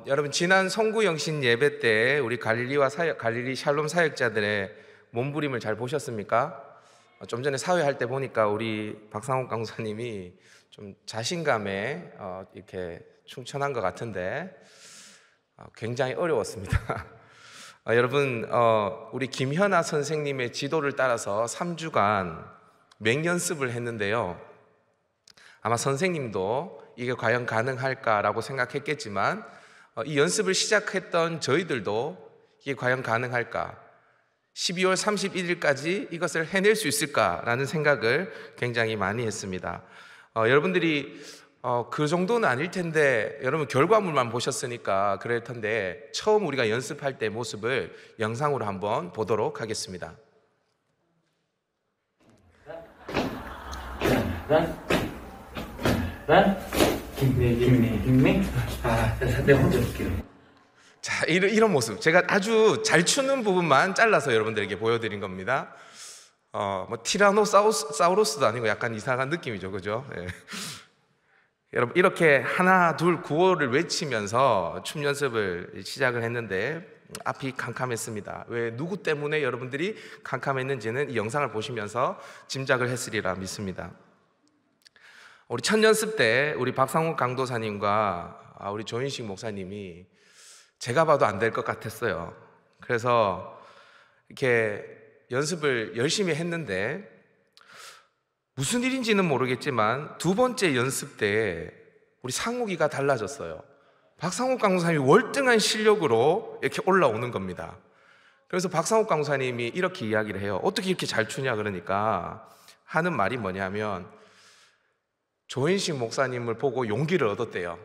여러분, 지난 성구영신 예배 때 우리 갈릴리 샬롬 사역자들의 몸부림을 잘 보셨습니까? 좀 전에 사회할 때 보니까 우리 박상욱 강사님이 좀 자신감에 이렇게 충천한 것 같은데 굉장히 어려웠습니다. 여러분, 우리 김현아 선생님의 지도를 따라서 3주간 맹연습을 했는데요. 아마 선생님도 이게 과연 가능할까라고 생각했겠지만 이 연습을 시작했던 저희들도 이게 과연 가능할까, 12월 31일까지 이것을 해낼 수 있을까라는 생각을 굉장히 많이 했습니다. 여러분들이 그 정도는 아닐 텐데, 여러분 결과물만 보셨으니까 그럴 텐데, 처음 우리가 연습할 때 모습을 영상으로 한번 보도록 하겠습니다. 김미. 내가 혼자 볼게요. 자, 이런 모습, 제가 아주 잘 추는 부분만 잘라서 여러분들에게 보여드린 겁니다. 티라노사우루스도 아니고 약간 이상한 느낌이죠, 그죠? 예. 여러분, 이렇게 하나 둘 구호를 외치면서 춤 연습을 시작을 했는데 앞이 캄캄했습니다. 왜, 누구 때문에 여러분들이 캄캄했는지는 이 영상을 보시면서 짐작을 했으리라 믿습니다. 우리 첫 연습 때 우리 박상욱 강도사님과 우리 조인식 목사님이 제가 봐도 안 될 것 같았어요. 그래서 이렇게 연습을 열심히 했는데 무슨 일인지는 모르겠지만 두 번째 연습 때 우리 상욱이가 달라졌어요. 박상욱 강도사님이 월등한 실력으로 이렇게 올라오는 겁니다. 그래서 박상욱 강도사님이 이렇게 이야기를 해요. 어떻게 이렇게 잘 추냐 그러니까 하는 말이 뭐냐면, 조인식 목사님을 보고 용기를 얻었대요.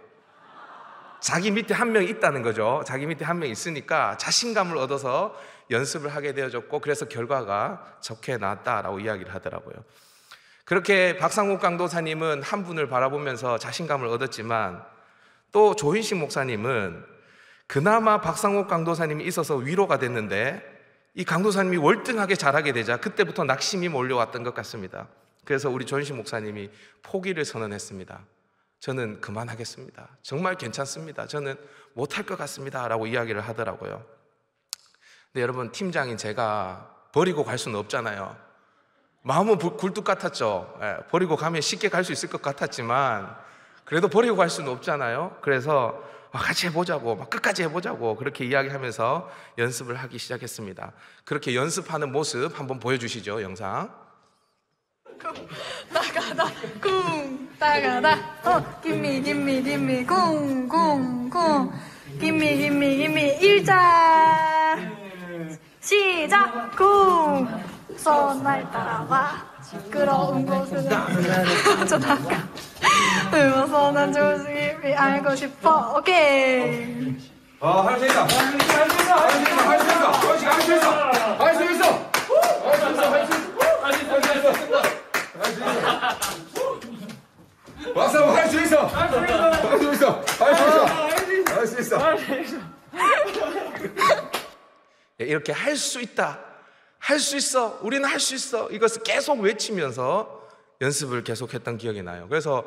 자기 밑에 한 명 있다는 거죠. 자기 밑에 한 명 있으니까 자신감을 얻어서 연습을 하게 되어졌고, 그래서 결과가 좋게 나왔다라고 이야기를 하더라고요. 그렇게 박상욱 강도사님은 한 분을 바라보면서 자신감을 얻었지만, 또 조인식 목사님은 그나마 박상욱 강도사님이 있어서 위로가 됐는데, 이 강도사님이 월등하게 잘하게 되자 그때부터 낙심이 몰려왔던 것 같습니다. 그래서 우리 조인식 목사님이 포기를 선언했습니다. 저는 그만하겠습니다. 정말 괜찮습니다. 저는 못할 것 같습니다 라고 이야기를 하더라고요. 근데 여러분, 팀장인 제가 버리고 갈 수는 없잖아요. 마음은 굴뚝 같았죠. 버리고 가면 쉽게 갈 수 있을 것 같았지만 그래도 버리고 갈 수는 없잖아요. 그래서 같이 해보자고, 끝까지 해보자고 그렇게 이야기하면서 연습을 하기 시작했습니다. 그렇게 연습하는 모습 한번 보여주시죠, 영상. 따가다 쿵 따가다 김미 쿵 김미 일자 시작 쿵 손날 따라와 시끄러운 곳은 저 나가 으워서는 조심히 알고 싶어. 오케이. 할 수 있어. 박수, 할 수 있어. 이렇게 할 수 있다, 할 수 있어, 우리는 할 수 있어, 이것을 계속 외치면서 연습을 계속했던 기억이 나요. 그래서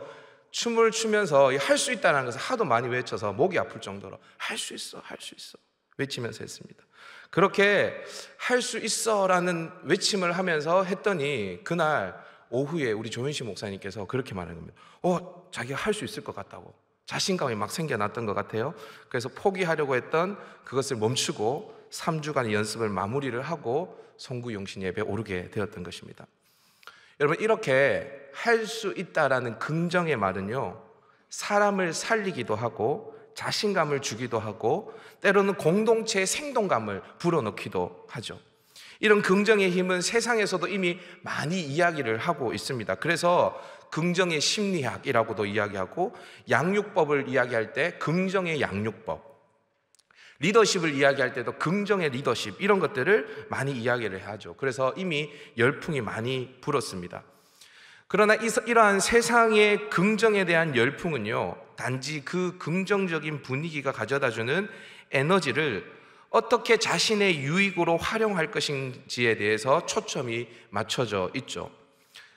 춤을 추면서 할 수 있다는 것을 하도 많이 외쳐서 목이 아플 정도로 할 수 있어 외치면서 했습니다. 그렇게 할 수 있어라는 외침을 하면서 했더니 그날 오후에 우리 조인식 목사님께서 그렇게 말하는 겁니다. 자기가 할 수 있을 것 같다고 자신감이 막 생겨났던 것 같아요. 그래서 포기하려고 했던 그것을 멈추고 3주간의 연습을 마무리를 하고 성구영신 예배에 오르게 되었던 것입니다. 여러분, 이렇게 할 수 있다라는 긍정의 말은요, 사람을 살리기도 하고 자신감을 주기도 하고 때로는 공동체의 생동감을 불어넣기도 하죠. 이런 긍정의 힘은 세상에서도 이미 많이 이야기를 하고 있습니다. 그래서 긍정의 심리학이라고도 이야기하고, 양육법을 이야기할 때 긍정의 양육법, 리더십을 이야기할 때도 긍정의 리더십, 이런 것들을 많이 이야기를 하죠. 그래서 이미 열풍이 많이 불었습니다. 그러나 이러한 세상의 긍정에 대한 열풍은요, 단지 그 긍정적인 분위기가 가져다주는 에너지를 어떻게 자신의 유익으로 활용할 것인지에 대해서 초점이 맞춰져 있죠.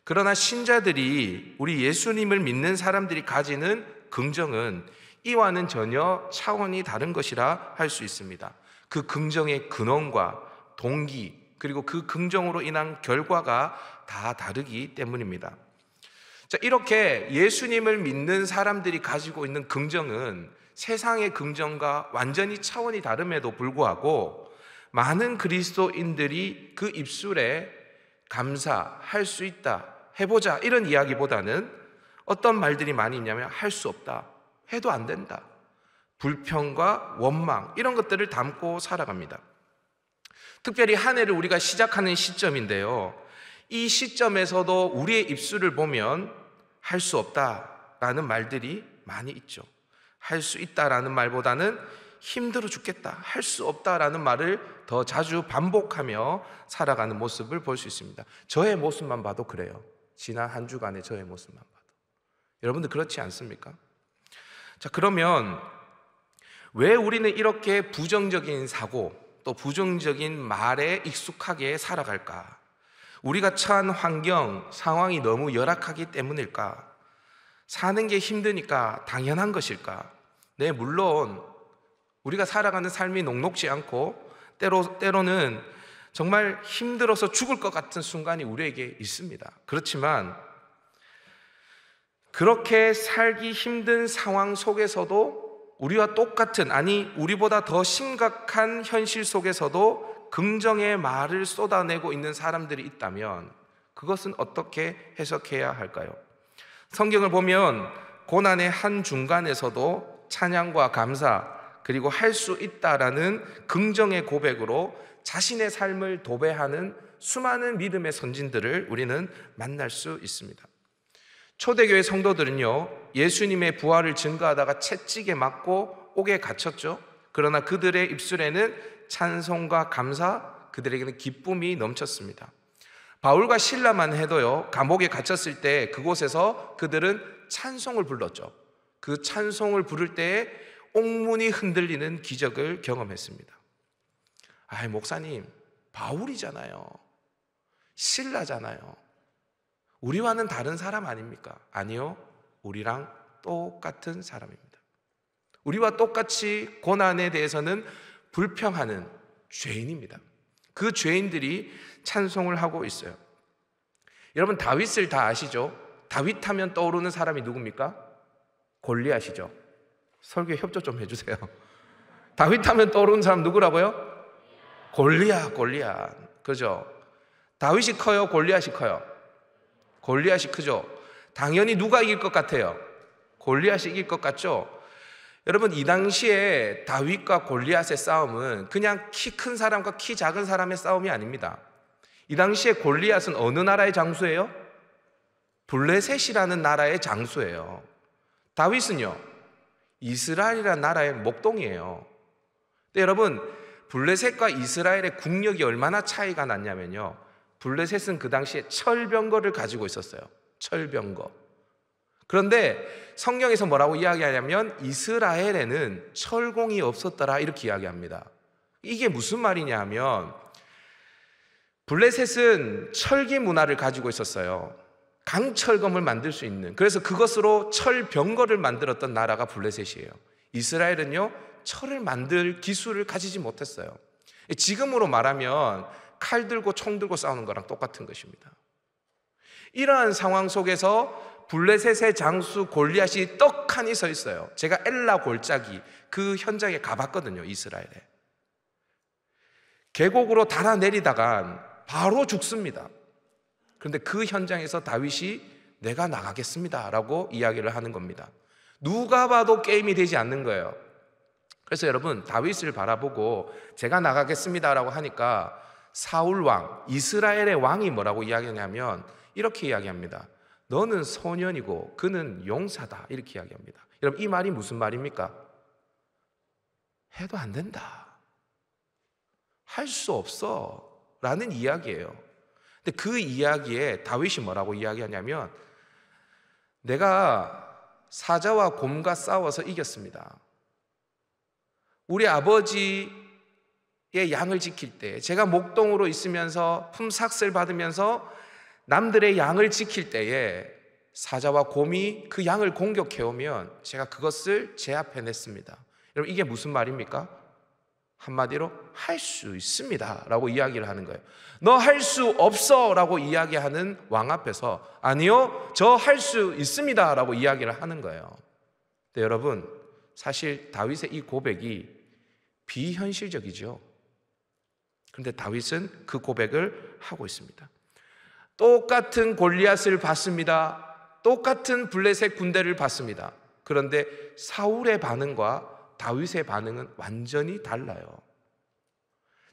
그러나 신자들이, 우리 예수님을 믿는 사람들이 가지는 긍정은 이와는 전혀 차원이 다른 것이라 할 수 있습니다. 그 긍정의 근원과 동기, 그리고 그 긍정으로 인한 결과가 다 다르기 때문입니다. 자, 이렇게 예수님을 믿는 사람들이 가지고 있는 긍정은 세상의 긍정과 완전히 차원이 다름에도 불구하고 많은 그리스도인들이 그 입술에 감사할 수 있다, 해보자 이런 이야기보다는 어떤 말들이 많이 있냐면 할 수 없다, 해도 안 된다, 불평과 원망 이런 것들을 담고 살아갑니다. 특별히 한 해를 우리가 시작하는 시점인데요, 이 시점에서도 우리의 입술을 보면 할 수 없다라는 말들이 많이 있죠. 할 수 있다라는 말보다는 힘들어 죽겠다, 할 수 없다라는 말을 더 자주 반복하며 살아가는 모습을 볼 수 있습니다. 저의 모습만 봐도 그래요. 지난 한 주간의 저의 모습만 봐도. 여러분들 그렇지 않습니까? 자, 그러면 왜 우리는 이렇게 부정적인 사고 또 부정적인 말에 익숙하게 살아갈까? 우리가 처한 환경, 상황이 너무 열악하기 때문일까? 사는 게 힘드니까 당연한 것일까? 네, 물론 우리가 살아가는 삶이 녹록지 않고 때로는 정말 힘들어서 죽을 것 같은 순간이 우리에게 있습니다. 그렇지만 그렇게 살기 힘든 상황 속에서도 우리와 똑같은, 아니 우리보다 더 심각한 현실 속에서도 긍정의 말을 쏟아내고 있는 사람들이 있다면 그것은 어떻게 해석해야 할까요? 성경을 보면 고난의 한 중간에서도 찬양과 감사, 그리고 할 수 있다라는 긍정의 고백으로 자신의 삶을 도배하는 수많은 믿음의 선진들을 우리는 만날 수 있습니다. 초대교회 성도들은요, 예수님의 부활을 증거하다가 채찍에 맞고 옥에 갇혔죠. 그러나 그들의 입술에는 찬송과 감사, 그들에게는 기쁨이 넘쳤습니다. 바울과 실라만 해도요, 감옥에 갇혔을 때 그곳에서 그들은 찬송을 불렀죠. 그 찬송을 부를 때에 옥문이 흔들리는 기적을 경험했습니다. 아이, 목사님, 바울이잖아요, 실라잖아요, 우리와는 다른 사람 아닙니까? 아니요, 우리랑 똑같은 사람입니다. 우리와 똑같이 고난에 대해서는 불평하는 죄인입니다. 그 죄인들이 찬송을 하고 있어요. 여러분, 다윗을 다 아시죠? 다윗 하면 떠오르는 사람이 누굽니까? 골리앗이죠. 설교에 협조 좀 해주세요. 다윗 하면 떠오르는 사람 누구라고요? 골리앗. 그죠? 다윗이 커요? 골리앗이 커요? 골리앗이 크죠? 당연히 누가 이길 것 같아요? 골리앗이 이길 것 같죠? 여러분, 이 당시에 다윗과 골리앗의 싸움은 그냥 키 큰 사람과 키 작은 사람의 싸움이 아닙니다. 이 당시에 골리앗은 어느 나라의 장수예요? 블레셋이라는 나라의 장수예요. 다윗은요, 이스라엘이라는 나라의 목동이에요. 근데 여러분, 블레셋과 이스라엘의 국력이 얼마나 차이가 났냐면요, 블레셋은 그 당시에 철병거를 가지고 있었어요. 철병거. 그런데 성경에서 뭐라고 이야기하냐면 이스라엘에는 철공이 없었더라, 이렇게 이야기합니다. 이게 무슨 말이냐 하면 블레셋은 철기 문화를 가지고 있었어요. 강철검을 만들 수 있는, 그래서 그것으로 철병거를 만들었던 나라가 블레셋이에요. 이스라엘은요, 철을 만들 기술을 가지지 못했어요. 지금으로 말하면 칼 들고 총 들고 싸우는 거랑 똑같은 것입니다. 이러한 상황 속에서 블레셋의 장수 골리앗이 떡하니 서 있어요. 제가 엘라 골짜기 그 현장에 가봤거든요, 이스라엘에. 계곡으로 달아내리다가 바로 죽습니다. 그런데 그 현장에서 다윗이 내가 나가겠습니다 라고 이야기를 하는 겁니다. 누가 봐도 게임이 되지 않는 거예요. 그래서 여러분, 다윗을 바라보고 제가 나가겠습니다 라고 하니까 사울 왕, 이스라엘의 왕이 뭐라고 이야기하냐면 이렇게 이야기합니다. 너는 소년이고 그는 용사다, 이렇게 이야기합니다. 여러분, 이 말이 무슨 말입니까? 해도 안 된다, 할 수 없어 라는 이야기예요. 근데 그 이야기에 다윗이 뭐라고 이야기하냐면 내가 사자와 곰과 싸워서 이겼습니다. 우리 아버지의 양을 지킬 때, 제가 목동으로 있으면서 품삯을 받으면서 남들의 양을 지킬 때에 사자와 곰이 그 양을 공격해 오면 제가 그것을 제압해냈습니다. 여러분, 이게 무슨 말입니까? 한마디로 할 수 있습니다 라고 이야기를 하는 거예요. 너 할 수 없어 라고 이야기하는 왕 앞에서 아니요, 저 할 수 있습니다 라고 이야기를 하는 거예요. 근데 여러분, 사실 다윗의 이 고백이 비현실적이죠. 그런데 다윗은 그 고백을 하고 있습니다. 똑같은 골리앗을 봤습니다. 똑같은 블레셋 군대를 봤습니다. 그런데 사울의 반응과 다윗의 반응은 완전히 달라요.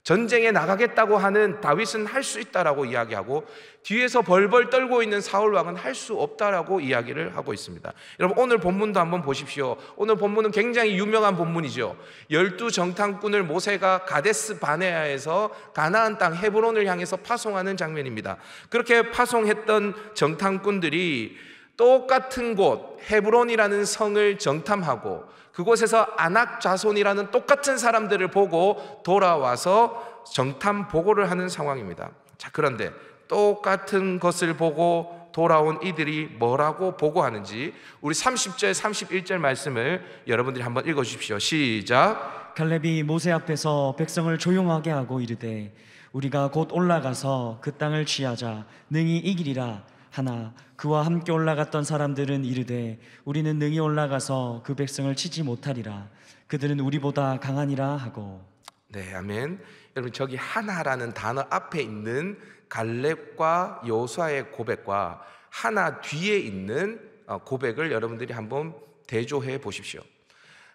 전쟁에 나가겠다고 하는 다윗은 할 수 있다라고 이야기하고, 뒤에서 벌벌 떨고 있는 사울 왕은 할 수 없다라고 이야기를 하고 있습니다. 여러분, 오늘 본문도 한번 보십시오. 오늘 본문은 굉장히 유명한 본문이죠. 12 정탐꾼을 모세가 가데스 바네아에서 가나안 땅 헤브론을 향해서 파송하는 장면입니다. 그렇게 파송했던 정탐꾼들이 똑같은 곳 헤브론이라는 성을 정탐하고 그곳에서 아낙 자손이라는 똑같은 사람들을 보고 돌아와서 정탐 보고를 하는 상황입니다. 자, 그런데 똑같은 것을 보고 돌아온 이들이 뭐라고 보고하는지 우리 30절 31절 말씀을 여러분들이 한번 읽어주십시오. 시작. 갈렙이 모세 앞에서 백성을 조용하게 하고 이르되 우리가 곧 올라가서 그 땅을 취하자 능히 이기리라 하나 그와 함께 올라갔던 사람들은 이르되 우리는 능히 올라가서 그 백성을 치지 못하리라 그들은 우리보다 강하니라 하고. 네, 아멘. 여러분, 저기 하나라는 단어 앞에 있는 갈렙과 여호수아의 고백과 하나 뒤에 있는 고백을 여러분들이 한번 대조해 보십시오.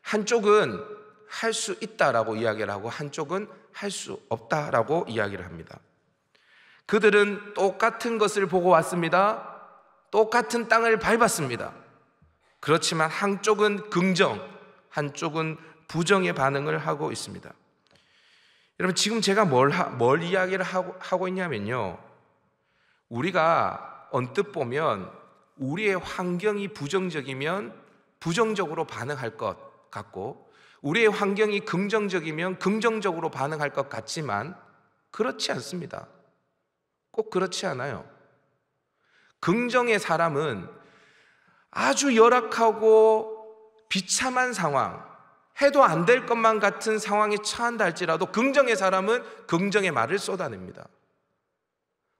한쪽은 할 수 있다라고 이야기를 하고 한쪽은 할 수 없다라고 이야기를 합니다. 그들은 똑같은 것을 보고 왔습니다. 똑같은 땅을 밟았습니다. 그렇지만 한쪽은 긍정, 한쪽은 부정의 반응을 하고 있습니다. 여러분, 지금 제가 뭘 이야기를 하고 있냐면요, 우리가 언뜻 보면 우리의 환경이 부정적이면 부정적으로 반응할 것 같고, 우리의 환경이 긍정적이면 긍정적으로 반응할 것 같지만 그렇지 않습니다. 꼭 그렇지 않아요. 긍정의 사람은 아주 열악하고 비참한 상황, 해도 안 될 것만 같은 상황에 처한다 할지라도 긍정의 사람은 긍정의 말을 쏟아냅니다.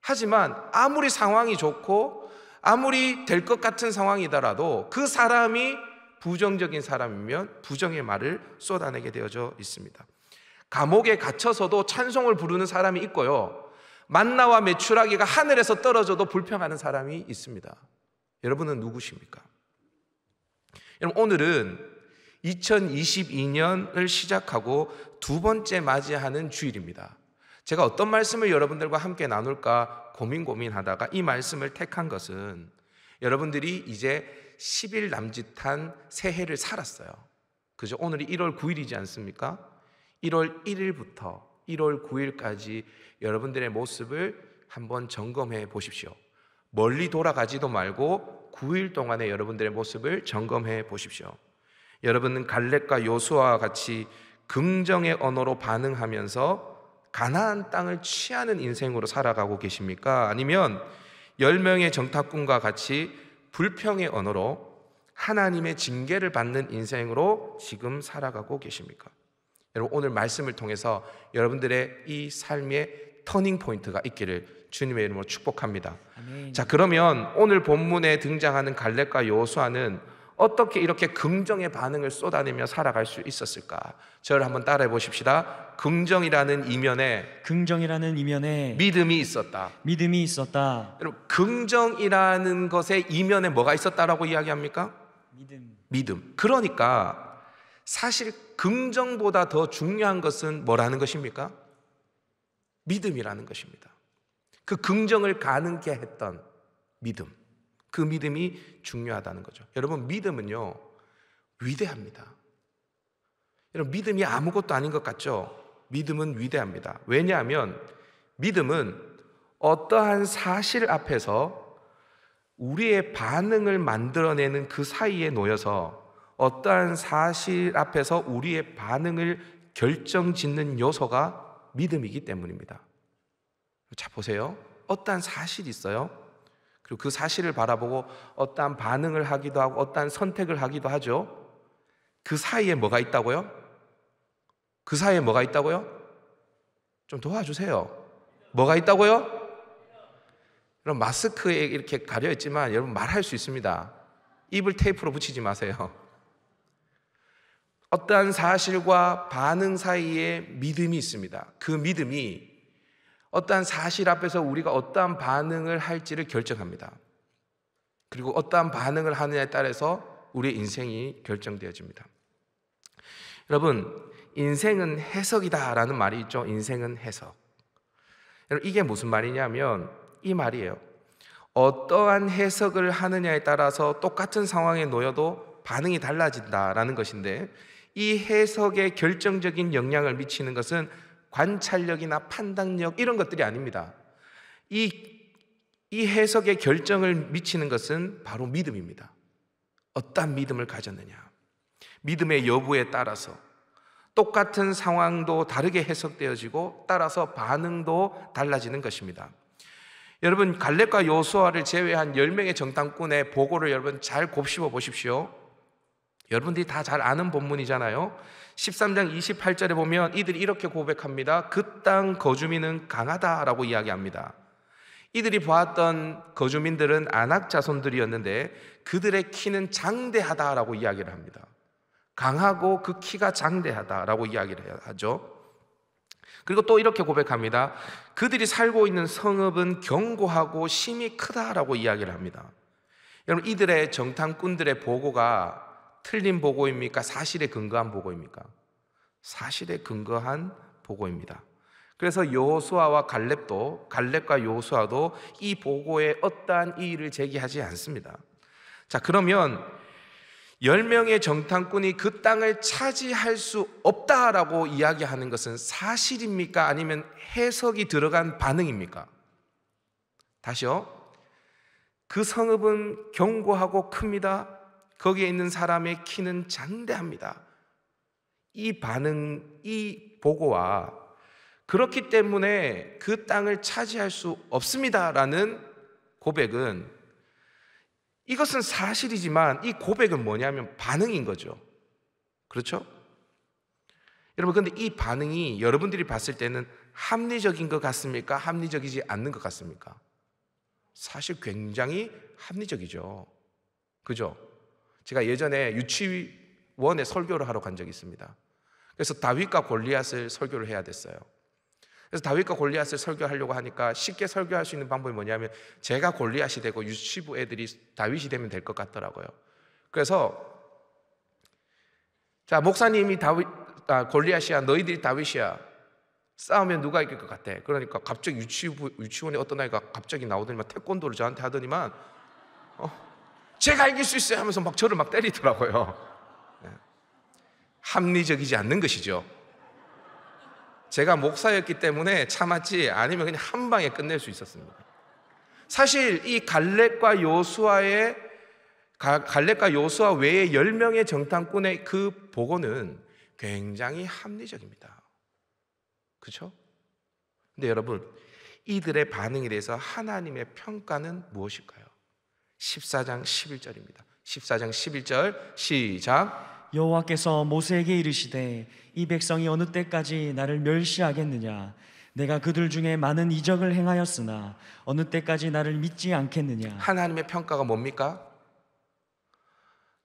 하지만 아무리 상황이 좋고 아무리 될 것 같은 상황이더라도 그 사람이 부정적인 사람이면 부정의 말을 쏟아내게 되어져 있습니다. 감옥에 갇혀서도 찬송을 부르는 사람이 있고요, 만나와 메추라기가 하늘에서 떨어져도 불평하는 사람이 있습니다. 여러분은 누구십니까? 여러분, 오늘은 2022년을 시작하고 두 번째 맞이하는 주일입니다. 제가 어떤 말씀을 여러분들과 함께 나눌까 고민하다가 이 말씀을 택한 것은 여러분들이 이제 10일 남짓한 새해를 살았어요. 그죠? 오늘이 1월 9일이지 않습니까? 1월 1일부터 1월 9일까지 여러분들의 모습을 한번 점검해 보십시오. 멀리 돌아가지도 말고 9일 동안의 여러분들의 모습을 점검해 보십시오. 여러분은 갈렙과 여호수아와 같이 긍정의 언어로 반응하면서 가나안 땅을 취하는 인생으로 살아가고 계십니까? 아니면 10명의 정탐꾼과 같이 불평의 언어로 하나님의 징계를 받는 인생으로 지금 살아가고 계십니까? 여러분, 오늘 말씀을 통해서 여러분들의 이 삶의 터닝 포인트가 있기를 주님의 이름으로 축복합니다. 아멘. 자, 그러면 오늘 본문에 등장하는 갈렙과 여호수아는 어떻게 이렇게 긍정의 반응을 쏟아내며 살아갈 수 있었을까? 저를 한번 따라해 보십시다. 긍정이라는 이면에 믿음이 있었다. 믿음이 있었다. 여러분, 긍정이라는 것의 이면에 뭐가 있었다라고 이야기합니까? 믿음. 그러니까 사실 긍정보다 더 중요한 것은 뭐라는 것입니까? 믿음이라는 것입니다. 그 긍정을 가능케 했던 믿음, 그 믿음이 중요하다는 거죠. 여러분, 믿음은요 위대합니다. 여러분, 믿음이 아무것도 아닌 것 같죠? 믿음은 위대합니다. 왜냐하면 믿음은 어떠한 사실 앞에서 우리의 반응을 만들어내는 그 사이에 놓여서 어떠한 사실 앞에서 우리의 반응을 결정짓는 요소가 믿음이기 때문입니다. 자, 보세요. 어떠한 사실이 있어요. 그리고 그 사실을 바라보고 어떠한 반응을 하기도 하고 어떠한 선택을 하기도 하죠. 그 사이에 뭐가 있다고요? 그 사이에 뭐가 있다고요? 좀 도와주세요. 뭐가 있다고요? 여러분, 마스크에 이렇게 가려있지만 여러분 말할 수 있습니다. 입을 테이프로 붙이지 마세요. 어떠한 사실과 반응 사이에 믿음이 있습니다. 그 믿음이 어떠한 사실 앞에서 우리가 어떠한 반응을 할지를 결정합니다. 그리고 어떠한 반응을 하느냐에 따라서 우리의 인생이 결정되어집니다. 여러분, 인생은 해석이다라는 말이 있죠. 인생은 해석. 여러분, 이게 무슨 말이냐면 이 말이에요. 어떠한 해석을 하느냐에 따라서 똑같은 상황에 놓여도 반응이 달라진다라는 것인데, 이 해석에 결정적인 영향을 미치는 것은 관찰력이나 판단력 이런 것들이 아닙니다. 이 해석에 결정을 미치는 것은 바로 믿음입니다. 어떠한 믿음을 가졌느냐, 믿음의 여부에 따라서 똑같은 상황도 다르게 해석되어지고 따라서 반응도 달라지는 것입니다. 여러분, 갈렙과 여호수아를 제외한 10명의 정탐꾼의 보고를 여러분 잘 곱씹어 보십시오. 여러분들이 다 잘 아는 본문이잖아요. 13장 28절에 보면 이들이 이렇게 고백합니다. 그 땅 거주민은 강하다라고 이야기합니다. 이들이 보았던 거주민들은 아낙 자손들이었는데 그들의 키는 장대하다라고 이야기를 합니다. 강하고 그 키가 장대하다라고 이야기를 하죠. 그리고 또 이렇게 고백합니다. 그들이 살고 있는 성읍은 견고하고 심이 크다라고 이야기를 합니다. 여러분, 이들의 정탐꾼들의 보고가 틀린 보고입니까? 사실에 근거한 보고입니까? 사실에 근거한 보고입니다. 그래서 여호수아와 갈렙과 여호수아도 이 보고에 어떠한 이의를 제기하지 않습니다. 자, 그러면 10명의 정탐꾼이 그 땅을 차지할 수 없다라고 이야기하는 것은 사실입니까? 아니면 해석이 들어간 반응입니까? 다시요. 그 성읍은 견고하고 큽니다. 거기에 있는 사람의 키는 장대합니다. 이 반응, 이 보고와 그렇기 때문에 그 땅을 차지할 수 없습니다라는 고백은, 이것은 사실이지만 이 고백은 뭐냐면 반응인 거죠. 그렇죠? 여러분, 근데 이 반응이 여러분들이 봤을 때는 합리적인 것 같습니까? 합리적이지 않는 것 같습니까? 사실 굉장히 합리적이죠. 그죠? 제가 예전에 유치원에 설교를 하러 간 적이 있습니다. 그래서 다윗과 골리앗을 설교를 해야 됐어요. 그래서 다윗과 골리앗을 설교하려고 하니까 쉽게 설교할 수 있는 방법이 뭐냐면 제가 골리앗이 되고 유치부 애들이 다윗이 되면 될 것 같더라고요. 그래서 자, 목사님이 골리앗이야, 너희들이 다윗이야, 싸우면 누가 이길 것 같아? 그러니까 갑자기 유치원에 어떤 아이가 갑자기 나오더니만 태권도를 저한테 하더니만 제가 이길 수 있어요 하면서 막 저를 막 때리더라고요. 합리적이지 않는 것이죠. 제가 목사였기 때문에 참았지, 아니면 그냥 한 방에 끝낼 수 있었습니다. 사실 이 갈렙과 여호수아 외에 10명의 정탐꾼의 그 보고는 굉장히 합리적입니다. 그렇죠? 근데 여러분, 이들의 반응에 대해서 하나님의 평가는 무엇일까요? 14장 11절입니다. 14장 11절 시작. 여호와께서 모세에게 이르시되 이 백성이 어느 때까지 나를 멸시하겠느냐? 내가 그들 중에 많은 이적을 행하였으나 어느 때까지 나를 믿지 않겠느냐? 하나님의 평가가 뭡니까?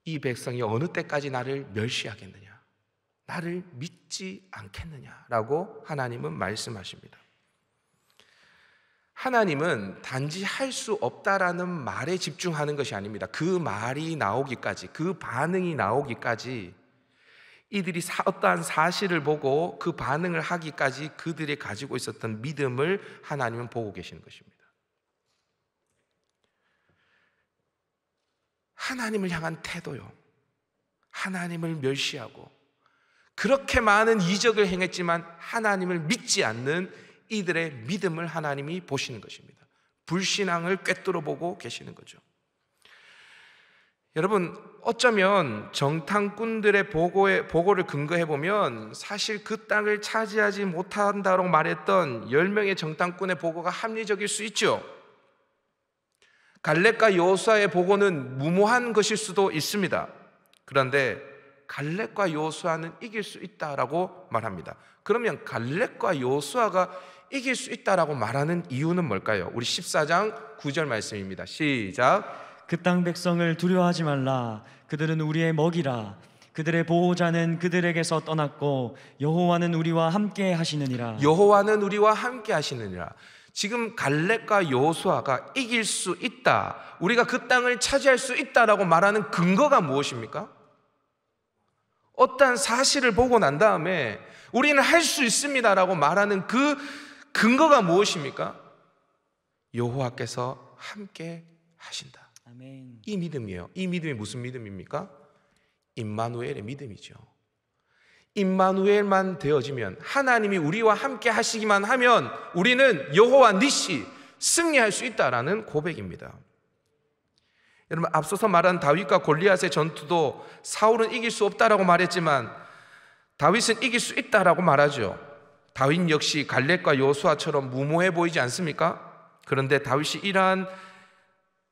이 백성이 어느 때까지 나를 멸시하겠느냐? 나를 믿지 않겠느냐라고 하나님은 말씀하십니다. 하나님은 단지 할 수 없다라는 말에 집중하는 것이 아닙니다. 그 말이 나오기까지, 그 반응이 나오기까지, 이들이 어떠한 사실을 보고 그 반응을 하기까지 그들이 가지고 있었던 믿음을 하나님은 보고 계시는 것입니다. 하나님을 향한 태도요, 하나님을 멸시하고 그렇게 많은 이적을 행했지만 하나님을 믿지 않는 이들의 믿음을 하나님이 보시는 것입니다. 불신앙을 꿰뚫어 보고 계시는 거죠. 여러분, 어쩌면 정탐꾼들의 보고를 근거해 보면 사실 그 땅을 차지하지 못한다고 말했던 10명의 정탐꾼의 보고가 합리적일 수 있죠. 갈렙과 여호수아의 보고는 무모한 것일 수도 있습니다. 그런데 갈렙과 여호수아는 이길 수 있다라고 말합니다. 그러면 갈렙과 여호수아가 이길 수 있다라고 말하는 이유는 뭘까요? 우리 14장 9절 말씀입니다. 시작. 그 땅 백성을 두려워하지 말라. 그들은 우리의 먹이라. 그들의 보호자는 그들에게서 떠났고 여호와는 우리와 함께 하시느니라. 여호와는 우리와 함께 하시느니라. 지금 갈렙과 여호수아가 이길 수 있다, 우리가 그 땅을 차지할 수 있다라고 말하는 근거가 무엇입니까? 어떠한 사실을 보고 난 다음에 우리는 할 수 있습니다라고 말하는 그 근거가 무엇입니까? 여호와께서 함께 하신다. 아멘. 이 믿음이에요. 이 믿음이 무슨 믿음입니까? 임마누엘의 믿음이죠. 임마누엘만 되어지면, 하나님이 우리와 함께 하시기만 하면 우리는 여호와 니시, 승리할 수 있다라는 고백입니다. 여러분, 앞서서 말한 다윗과 골리앗의 전투도 사울은 이길 수 없다라고 말했지만 다윗은 이길 수 있다라고 말하죠. 다윗 역시 갈렙과 여호수아처럼 무모해 보이지 않습니까? 그런데 다윗이 이러한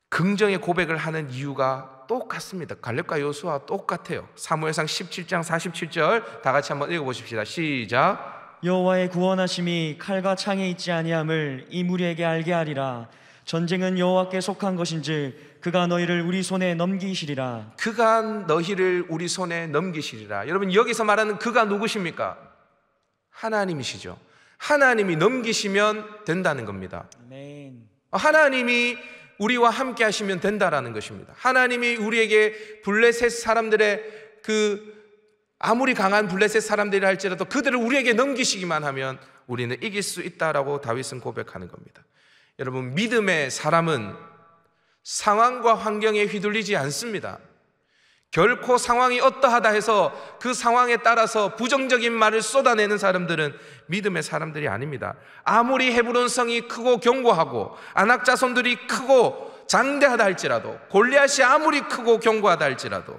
긍정의 고백을 하는 이유가 똑같습니다. 갈렙과 여호수아 똑같아요. 사무엘상 17장 47절 다 같이 한번 읽어보십시다. 시작. 여호와의 구원하심이 칼과 창에 있지 아니함을 이 무리에게 알게 하리라. 전쟁은 여호와께 속한 것인즉 그가 너희를 우리 손에 넘기시리라. 그가 너희를 우리 손에 넘기시리라. 여러분, 여기서 말하는 그가 누구십니까? 하나님이시죠. 하나님이 넘기시면 된다는 겁니다. 아멘. 하나님이 우리와 함께 하시면 된다라는 것입니다. 하나님이 우리에게 블레셋 사람들의 아무리 강한 블레셋 사람들이 할지라도 그들을 우리에게 넘기시기만 하면 우리는 이길 수 있다라고 다윗은 고백하는 겁니다. 여러분, 믿음의 사람은 상황과 환경에 휘둘리지 않습니다. 결코 상황이 어떠하다 해서 그 상황에 따라서 부정적인 말을 쏟아내는 사람들은 믿음의 사람들이 아닙니다. 아무리 헤브론 성이 크고 견고하고 아낙 자손들이 크고 장대하다 할지라도, 골리앗이 아무리 크고 견고하다 할지라도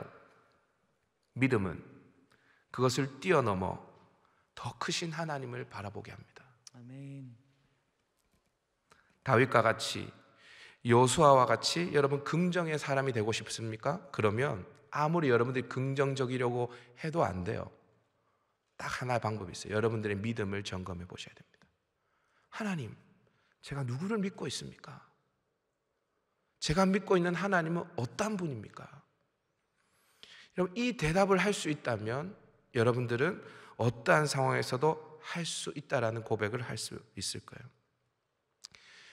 믿음은 그것을 뛰어넘어 더 크신 하나님을 바라보게 합니다. 아멘. 다윗과 같이, 여호수아와 같이 여러분 긍정의 사람이 되고 싶습니까? 그러면 아무리 여러분들이 긍정적이려고 해도 안 돼요. 딱 하나의 방법이 있어요. 여러분들의 믿음을 점검해 보셔야 됩니다. 하나님, 제가 누구를 믿고 있습니까? 제가 믿고 있는 하나님은 어떤 분입니까? 여러분, 이 대답을 할 수 있다면 여러분들은 어떠한 상황에서도 할 수 있다라는 고백을 할 수 있을 거예요.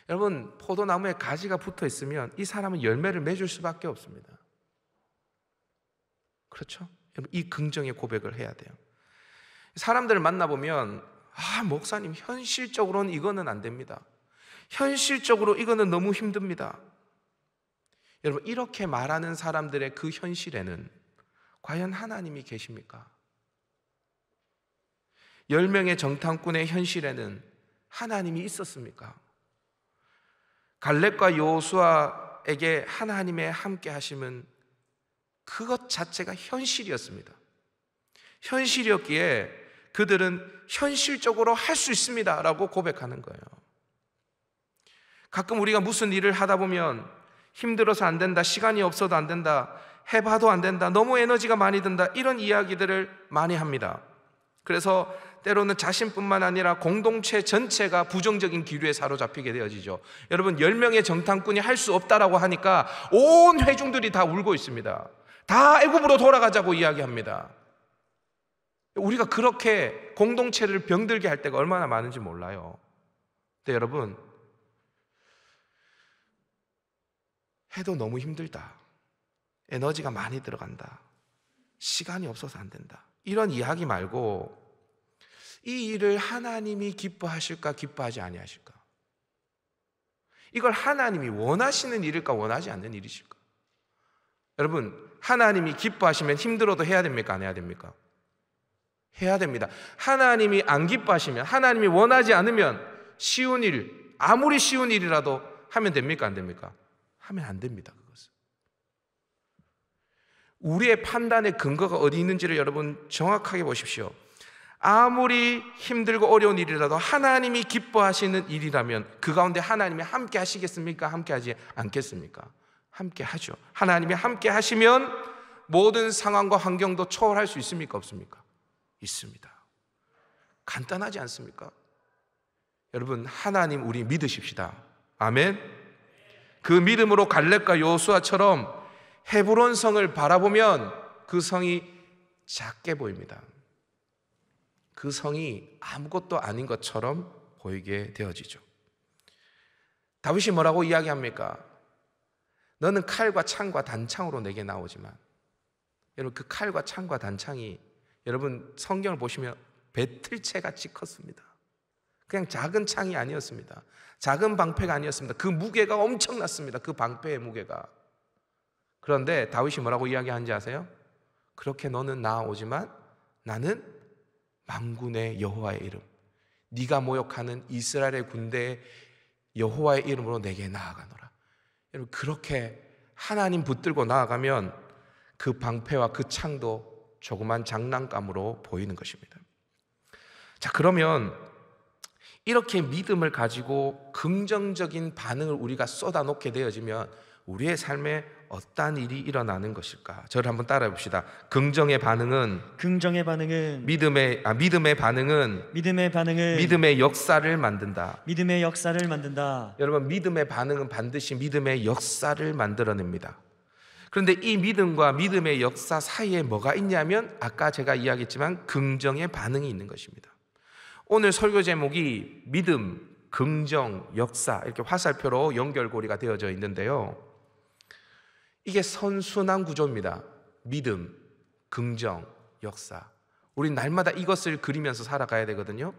여러분, 포도나무에 가지가 붙어 있으면 이 사람은 열매를 맺을 수밖에 없습니다. 그렇죠? 여러분, 이 긍정의 고백을 해야 돼요. 사람들을 만나보면 목사님, 현실적으로는 이거는 안 됩니다. 현실적으로 이거는 너무 힘듭니다. 여러분, 이렇게 말하는 사람들의 그 현실에는 과연 하나님이 계십니까? 10명의 정탐꾼의 현실에는 하나님이 있었습니까? 갈렙과 여호수아에게 하나님의 함께 하심은 그것 자체가 현실이었습니다. 현실이었기에 그들은 현실적으로 할 수 있습니다 라고 고백하는 거예요. 가끔 우리가 무슨 일을 하다 보면 힘들어서 안 된다, 시간이 없어도 안 된다, 해봐도 안 된다, 너무 에너지가 많이 든다, 이런 이야기들을 많이 합니다. 그래서 때로는 자신뿐만 아니라 공동체 전체가 부정적인 기류에 사로잡히게 되어지죠. 여러분, 10명의 정탐꾼이 할 수 없다라고 하니까 온 회중들이 다 울고 있습니다. 다 애굽으로 돌아가자고 이야기합니다. 우리가 그렇게 공동체를 병들게 할 때가 얼마나 많은지 몰라요. 근데 여러분, 해도 너무 힘들다, 에너지가 많이 들어간다, 시간이 없어서 안 된다, 이런 이야기 말고 이 일을 하나님이 기뻐하실까 기뻐하지 아니하실까? 이걸 하나님이 원하시는 일일까 원하지 않는 일이실까? 여러분, 하나님이 기뻐하시면 힘들어도 해야 됩니까? 안 해야 됩니까? 해야 됩니다. 하나님이 안 기뻐하시면, 하나님이 원하지 않으면 쉬운 일, 아무리 쉬운 일이라도 하면 됩니까? 안 됩니까? 하면 안 됩니다. 그것은 우리의 판단의 근거가 어디 있는지를 여러분 정확하게 보십시오. 아무리 힘들고 어려운 일이라도 하나님이 기뻐하시는 일이라면 그 가운데 하나님이 함께 하시겠습니까? 함께 하지 않겠습니까? 함께 하죠. 하나님이 함께 하시면 모든 상황과 환경도 초월할 수 있습니까? 없습니까? 있습니다. 간단하지 않습니까? 여러분, 하나님 우리 믿으십시다. 아멘. 그 믿음으로 갈렙과 여호수아처럼 헤브론 성을 바라보면 그 성이 작게 보입니다. 그 성이 아무것도 아닌 것처럼 보이게 되어지죠. 다윗이 뭐라고 이야기합니까? 너는 칼과 창과 단창으로 내게 나오지만, 여러분 그 칼과 창과 단창이 여러분 성경을 보시면 배틀채 같이 컸습니다. 그냥 작은 창이 아니었습니다. 작은 방패가 아니었습니다. 그 무게가 엄청났습니다. 그 방패의 무게가. 그런데 다윗이 뭐라고 이야기하는지 아세요? 그렇게 너는 나아오지만 나는 만군의 여호와의 이름, 네가 모욕하는 이스라엘의 군대의 여호와의 이름으로 내게 나아가노라. 여러분, 그렇게 하나님 붙들고 나아가면 그 방패와 그 창도 조그만 장난감으로 보이는 것입니다. 자, 그러면 이렇게 믿음을 가지고 긍정적인 반응을 우리가 쏟아놓게 되어지면 우리의 삶에 어떠한 일이 일어나는 것일까? 저를 한번 따라해 봅시다. 긍정의 반응은 믿음의 반응은 믿음의 역사를 만든다. 믿음의 역사를 만든다. 여러분, 믿음의 반응은 반드시 믿음의 역사를 만들어냅니다. 그런데 이 믿음과 믿음의 역사 사이에 뭐가 있냐면 아까 제가 이야기했지만 긍정의 반응이 있는 것입니다. 오늘 설교 제목이 믿음, 긍정, 역사 이렇게 화살표로 연결고리가 되어져 있는데요, 이게 선순환 구조입니다. 믿음, 긍정, 역사. 우리 날마다 이것을 그리면서 살아가야 되거든요.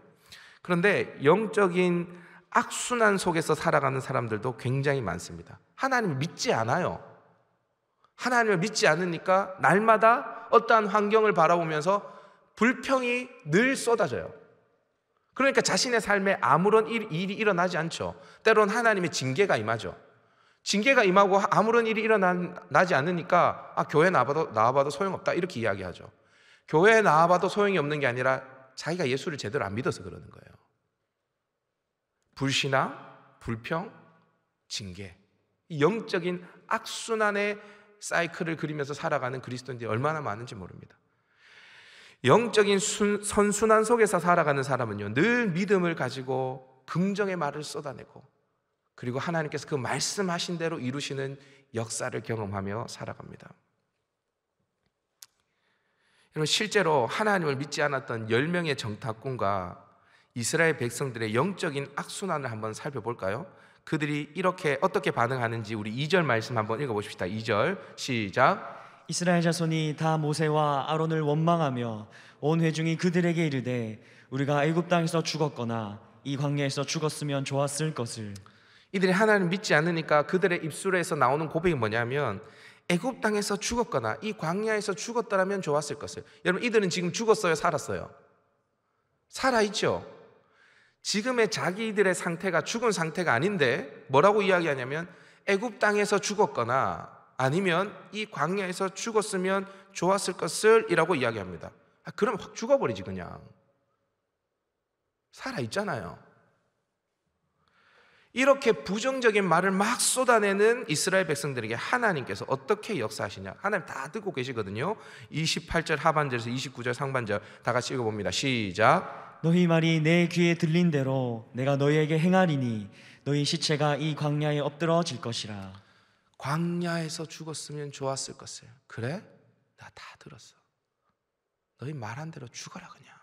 그런데 영적인 악순환 속에서 살아가는 사람들도 굉장히 많습니다. 하나님을 믿지 않아요. 하나님을 믿지 않으니까 날마다 어떠한 환경을 바라보면서 불평이 늘 쏟아져요. 그러니까 자신의 삶에 아무런 일이 일어나지 않죠. 때로는 하나님의 징계가 임하죠. 징계가 임하고 아무런 일이 일어나지 않으니까 교회 나와봐도 소용없다 이렇게 이야기하죠. 교회에 나와봐도 소용이 없는 게 아니라 자기가 예수를 제대로 안 믿어서 그러는 거예요. 불신앙, 불평, 징계, 이 영적인 악순환의 사이클을 그리면서 살아가는 그리스도인들이 얼마나 많은지 모릅니다. 영적인 선순환 속에서 살아가는 사람은요, 늘 믿음을 가지고 긍정의 말을 쏟아내고, 그리고 하나님께서 그 말씀하신 대로 이루시는 역사를 경험하며 살아갑니다. 여러분, 실제로 하나님을 믿지 않았던 10명의 정탐꾼과 이스라엘 백성들의 영적인 악순환을 한번 살펴볼까요? 그들이 이렇게 어떻게 반응하는지 우리 2절 말씀 한번 읽어보십시다. 2절 시작. 이스라엘 자손이 다 모세와 아론을 원망하며 온 회중이 그들에게 이르되 우리가 애굽 땅에서 죽었거나 이 광야에서 죽었으면 좋았을 것을. 이들이 하나님을 믿지 않으니까 그들의 입술에서 나오는 고백이 뭐냐면 애굽 땅에서 죽었거나 이 광야에서 죽었더라면 좋았을 것을. 여러분, 이들은 지금 죽었어요, 살았어요? 살아있죠. 지금의 자기들의 상태가 죽은 상태가 아닌데 뭐라고 이야기하냐면 애굽 땅에서 죽었거나 아니면 이 광야에서 죽었으면 좋았을 것을 이라고 이야기합니다. 그럼 확 죽어버리지. 그냥 살아있잖아요. 이렇게 부정적인 말을 막 쏟아내는 이스라엘 백성들에게 하나님께서 어떻게 역사하시냐, 하나님 다 듣고 계시거든요. 28절 하반절에서 29절 상반절 다 같이 읽어봅니다. 시작. 너희 말이 내 귀에 들린 대로 내가 너희에게 행하리니 너희 시체가 이 광야에 엎드러질 것이라. 광야에서 죽었으면 좋았을 것을. 그래? 나 다 들었어. 너희 말한 대로 죽어라 그냥.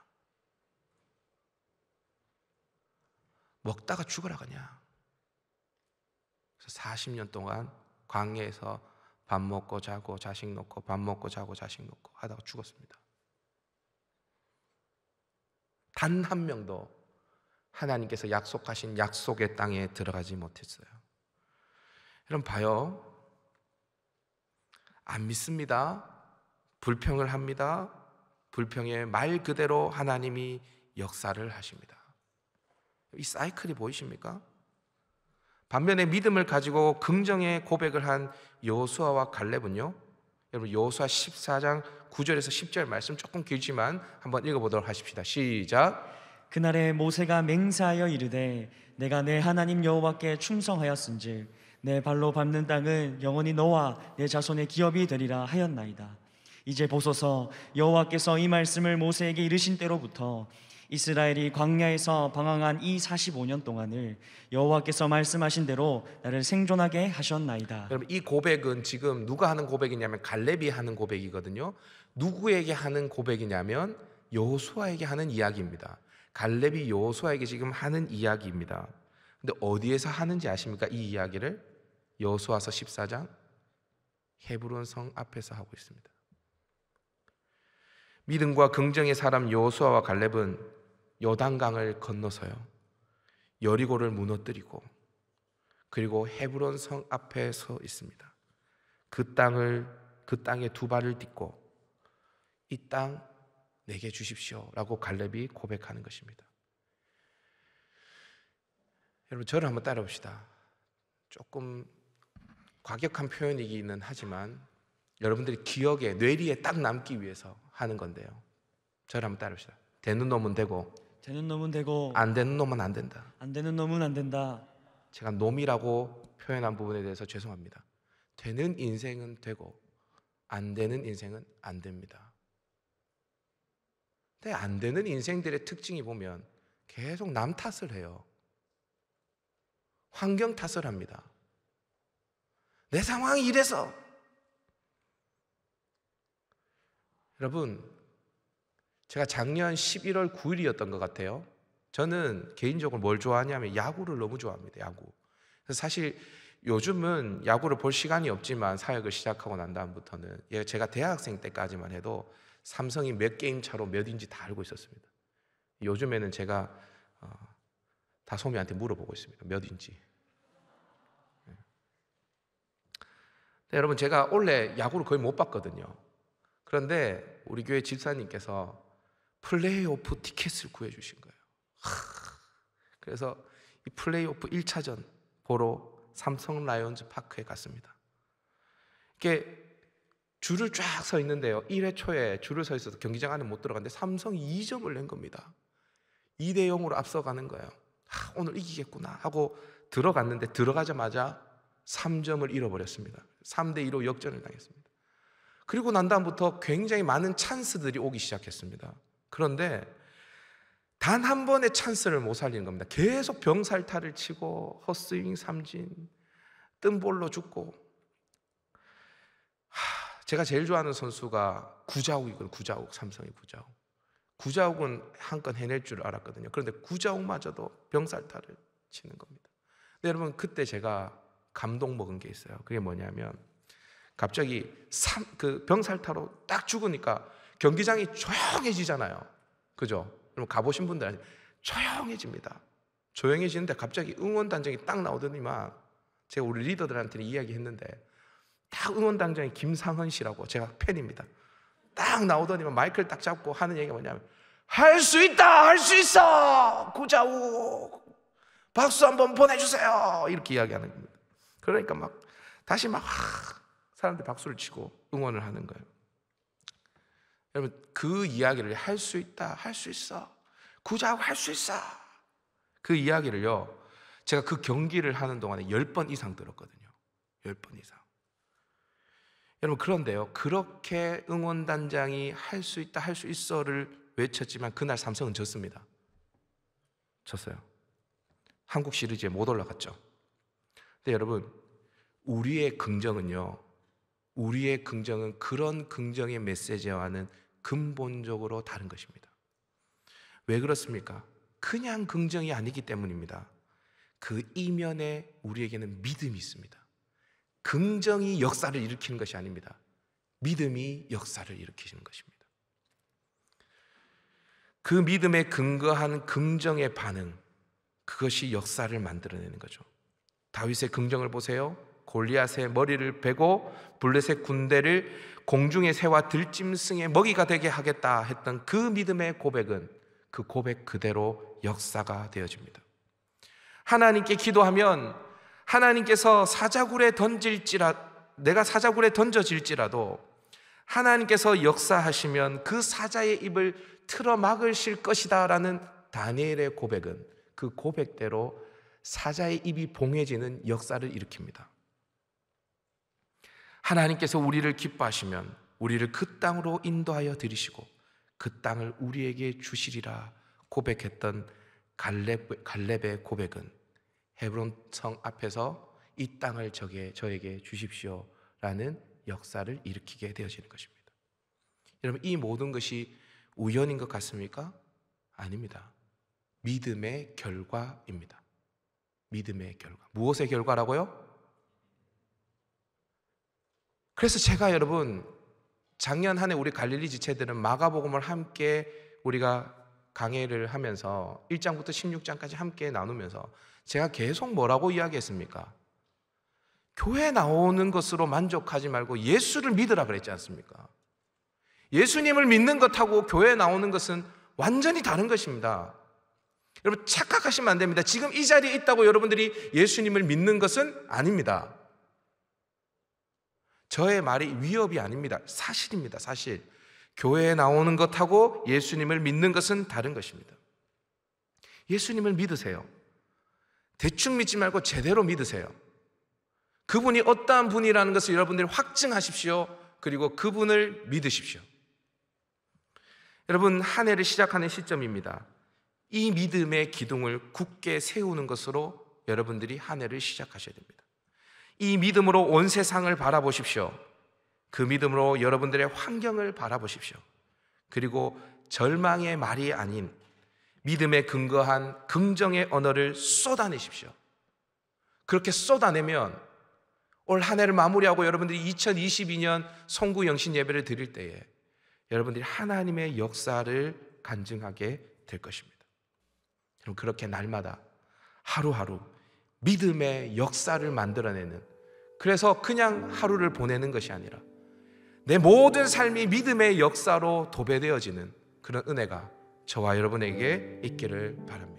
먹다가 죽어라 그냥. 그래서 40년 동안 광야에서 밥 먹고 자고 자식 놓고 밥 먹고 자고 자식 놓고 하다가 죽었습니다. 단 한 명도 하나님께서 약속하신 약속의 땅에 들어가지 못했어요. 여러분 봐요. 안 믿습니다. 불평을 합니다. 불평의 말 그대로 하나님이 역사를 하십니다. 이 사이클이 보이십니까? 반면에 믿음을 가지고 긍정의 고백을 한 여호수아와 갈렙은요, 여러분 여호수아 14장 9절에서 10절 말씀 조금 길지만 한번 읽어보도록 하십시다. 시작. 그날에 모세가 맹세하여 이르되 내가 내 하나님 여호와께 충성하였은즉 내 발로 밟는 땅은 영원히 너와 내 자손의 기업이 되리라 하였나이다. 이제 보소서, 여호와께서 이 말씀을 모세에게 이르신 때로부터 이스라엘이 광야에서 방황한 이 45년 동안을 여호와께서 말씀하신 대로 나를 생존하게 하셨나이다. 여러분, 이 고백은 지금 누가 하는 고백이냐면 갈렙이 하는 고백이거든요. 누구에게 하는 고백이냐면 여호수아에게 하는 이야기입니다. 갈렙이 여호수아에게 지금 하는 이야기입니다. 근데 어디에서 하는지 아십니까? 이 이야기를 여호수아서 14장 헤브론 성 앞에서 하고 있습니다. 믿음과 긍정의 사람 여호수아와 갈렙은 요단강을 건너서요, 여리고를 무너뜨리고 그리고 헤브론 성 앞에 서 있습니다. 그 땅에 두 발을 딛고 이 땅 내게 주십시오 라고 갈렙이 고백하는 것입니다. 여러분, 저를 한번 따라봅시다. 조금 과격한 표현이기는 하지만 여러분들이 기억에, 뇌리에 딱 남기 위해서 하는 건데요, 저를 한번 따라봅시다. 되는 놈은 되고 되는 놈은 되고 안 되는 놈은 안 된다. 안 되는 놈은 안 된다. 제가 놈이라고 표현한 부분에 대해서 죄송합니다. 되는 인생은 되고 안 되는 인생은 안 됩니다. 근데 안 되는 인생들의 특징이 보면 계속 남 탓을 해요. 환경 탓을 합니다. 내 상황이 이래서. 여러분, 제가 작년 11월 9일이었던 것 같아요. 저는 개인적으로 뭘 좋아하냐면 야구를 너무 좋아합니다. 야구. 그래서 사실 요즘은 야구를 볼 시간이 없지만 사역을 시작하고 난 다음부터는, 제가 대학생 때까지만 해도 삼성이 몇 게임 차로 몇인지 다 알고 있었습니다. 요즘에는 제가 다솜이한테 물어보고 있습니다. 몇인지. 여러분, 제가 원래 야구를 거의 못 봤거든요. 그런데 우리 교회 집사님께서 플레이오프 티켓을 구해주신 거예요. 그래서 이 플레이오프 1차전 보러 삼성 라이온즈 파크에 갔습니다. 이렇게 줄을 쫙 서 있는데요, 1회 초에 줄을 서 있어서 경기장 안에 못 들어갔는데 삼성이 2점을 낸 겁니다. 2대 0으로 앞서가는 거예요. 오늘 이기겠구나 하고 들어갔는데 들어가자마자 3점을 잃어버렸습니다. 3대 2로 역전을 당했습니다. 그리고 난 다음부터 굉장히 많은 찬스들이 오기 시작했습니다. 그런데 단 한 번의 찬스를 못 살리는 겁니다. 계속 병살타를 치고 헛스윙 삼진, 뜬볼로 죽고. 제가 제일 좋아하는 선수가 구자욱이거든요. 구자욱, 삼성의 구자욱. 구자욱은 한 건 해낼 줄 알았거든요. 그런데 구자욱마저도 병살타를 치는 겁니다. 근데 여러분, 그때 제가 감동 먹은 게 있어요. 그게 뭐냐면 갑자기 그 병살타로 딱 죽으니까 경기장이 조용해지잖아요. 그죠? 여러분, 가보신 분들 조용해집니다. 조용해지는데 갑자기 응원단장이 딱 나오더니만, 제가 우리 리더들한테는 이야기했는데, 딱 응원단장이 김상헌 씨라고, 제가 팬입니다. 딱 나오더니만 마이크를 딱 잡고 하는 얘기가 뭐냐면, 할 수 있다, 할 수 있어, 구자욱 박수 한번 보내주세요, 이렇게 이야기하는 겁니다. 그러니까 막 다시 막 사람들이 박수를 치고 응원을 하는 거예요. 여러분, 그 이야기를 할 수 있다, 할 수 있어, 구자욱 할 수 있어, 그 이야기를요, 제가 그 경기를 하는 동안에 10번 이상 들었거든요. 10번 이상. 여러분, 그런데요, 그렇게 응원단장이 할 수 있다, 할 수 있어를 외쳤지만 그날 삼성은 졌습니다. 졌어요. 한국 시리즈에 못 올라갔죠. 근데 여러분, 우리의 긍정은요, 우리의 긍정은 그런 긍정의 메시지와는 근본적으로 다른 것입니다. 왜 그렇습니까? 그냥 긍정이 아니기 때문입니다. 그 이면에 우리에게는 믿음이 있습니다. 긍정이 역사를 일으키는 것이 아닙니다. 믿음이 역사를 일으키시는 것입니다. 그 믿음에 근거한 긍정의 반응, 그것이 역사를 만들어내는 거죠. 다윗의 긍정을 보세요. 골리앗의 머리를 베고 블레셋 군대를 공중의 새와 들짐승의 먹이가 되게 하겠다 했던 그 믿음의 고백은 그 고백 그대로 역사가 되어집니다. 하나님께 기도하면 하나님께서 내가 사자굴에 던져질지라도 하나님께서 역사하시면 그 사자의 입을 틀어 막으실 것이다 라는 다니엘의 고백은 그 고백대로 사자의 입이 봉해지는 역사를 일으킵니다. 하나님께서 우리를 기뻐하시면 우리를 그 땅으로 인도하여 들이시고 그 땅을 우리에게 주시리라 고백했던 갈렙의 고백은 헤브론 성 앞에서 이 땅을 저에게 주십시오 라는 역사를 일으키게 되어지는 것입니다. 여러분, 이 모든 것이 우연인 것 같습니까? 아닙니다. 믿음의 결과입니다. 믿음의 결과. 무엇의 결과라고요? 그래서 제가 여러분, 작년 한 해 우리 갈릴리 지체들은 마가복음을 함께 우리가 강해를 하면서 1장부터 16장까지 함께 나누면서 제가 계속 뭐라고 이야기했습니까? 교회 나오는 것으로 만족하지 말고 예수를 믿으라 그랬지 않습니까? 예수님을 믿는 것하고 교회 나오는 것은 완전히 다른 것입니다. 여러분, 착각하시면 안 됩니다. 지금 이 자리에 있다고 여러분들이 예수님을 믿는 것은 아닙니다. 저의 말이 위협이 아닙니다. 사실입니다. 사실. 교회에 나오는 것하고 예수님을 믿는 것은 다른 것입니다. 예수님을 믿으세요. 대충 믿지 말고 제대로 믿으세요. 그분이 어떠한 분이라는 것을 여러분들이 확증하십시오. 그리고 그분을 믿으십시오. 여러분, 한 해를 시작하는 시점입니다. 이 믿음의 기둥을 굳게 세우는 것으로 여러분들이 한 해를 시작하셔야 됩니다. 이 믿음으로 온 세상을 바라보십시오. 그 믿음으로 여러분들의 환경을 바라보십시오. 그리고 절망의 말이 아닌 믿음에 근거한 긍정의 언어를 쏟아내십시오. 그렇게 쏟아내면 올 한 해를 마무리하고 여러분들이 2022년 송구 영신 예배를 드릴 때에 여러분들이 하나님의 역사를 간증하게 될 것입니다. 여러분, 그렇게 날마다 하루하루 믿음의 역사를 만들어내는, 그래서 그냥 하루를 보내는 것이 아니라 내 모든 삶이 믿음의 역사로 도배되어지는 그런 은혜가 저와 여러분에게 있기를 바랍니다.